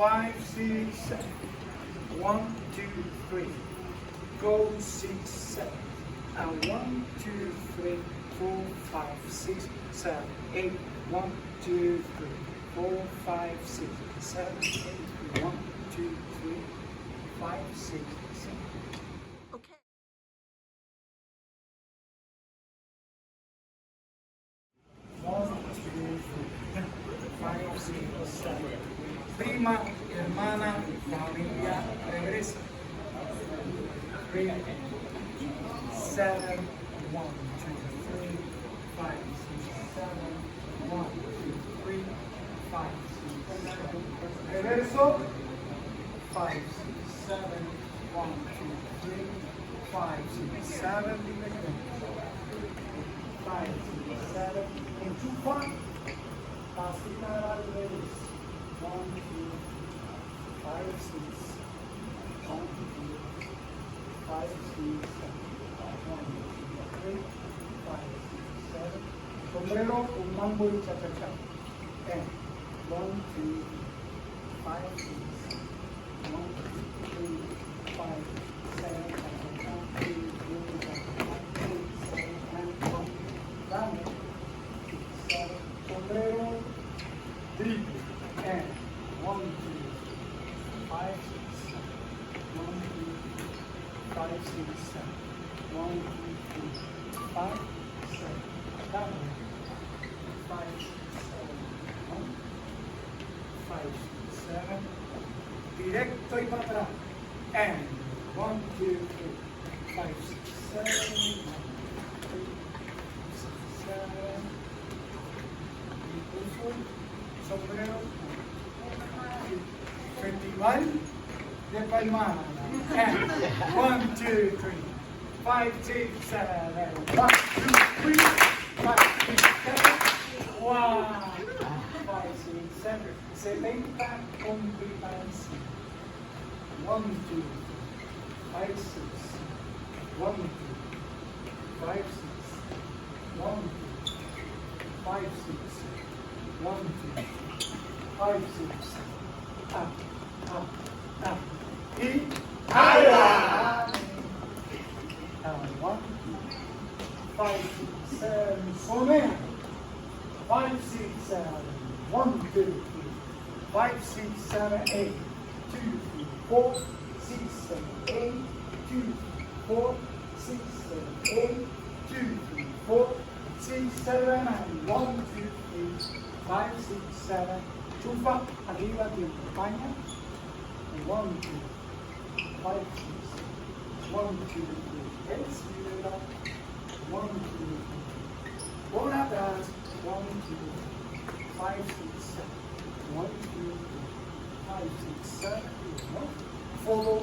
5, 6, 7. 1, 2, 3. Go 6, 7. And 1, 2, 3, 4, 5, 6, 7, 8. 1, 2, 3, 4, 5, 6, 7, 8. 1, 2, 3, 5, 6, 7. Okay. Prima, hermana, familia, regresa. 3, 7, 1, 2, 3, 5, 6, 7, 1, 2, 3, 5, 6, 7. Reverso. 5, 6, 7, 1, 2, 3, 5, 6, 7. 5, 6, 7. Enchufa. Pasita al revés. 1, 2, 5, 6. 1, 2, 5, 6, 7. 1, 2, 3, 5, 6, 7. Sombrero con mambo y cha-cha-cha. 1, 2, 5, 6. 1, 2, 3, 5, 7, 1, 2, 3, 4, 5, 6, 7, and 1. Dame. 7. Sombrero triple. 1, 2, 5, 6, 1, 2, 5, 6, 7. 1, 2, 3, 5, 7. Dame. 5, 6, 7. 1, 5, 6, 7. Directo y para atrás. 1, 2, 3, 5, 6, 7. 1, 2, 3, 6, 7. Impulso. Sombrero. Festival de Palmana. 1, 2, 3, 5, 6, 7. 1, 2, 3, 5, 6, 7. Wow. 5, 6, 7. 70 complicancia. 1, 2, 5, 6. 1, 2, 5, 6. 1, 2, 5, 6. 1, 2, 5, 6. Up, up, up. Y ¡ala! 1, 5, 6, 7. Sonea. 5, 6, 7. 1, 2, 3. 5, 6, 7, 8. 2, 3, 4, 6, 7, 8. 2, 4, 6, 7, 8. 2, 3, 4, 6, 7, and 1, 2, 3, 5, 6, 7. Chufa, arriba, te acompaña. 1, 2, 5, 6. 1, 2, 3. Expira. 1, 2, 3. Por atrás. 1, 2, 5, 6, 7. 1, 2, 5, 6, 7. Follow.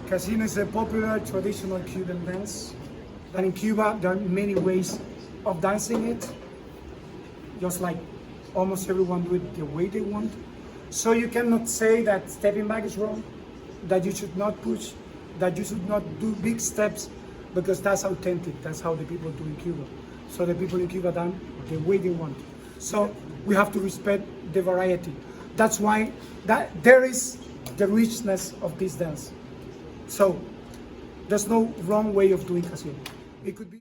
Casino is a popular traditional Cuban dance. And in Cuba, there are many ways of dancing it. Just like almost everyone do it the way they want. So you cannot say that stepping back is wrong, that you should not push, that you should not do big steps, because that's authentic. That's how the people do in Cuba. So the people in Cuba dance the way they want. So we have to respect the variety. That's why there is the richness of this dance. So there's no wrong way of doing casino. It could be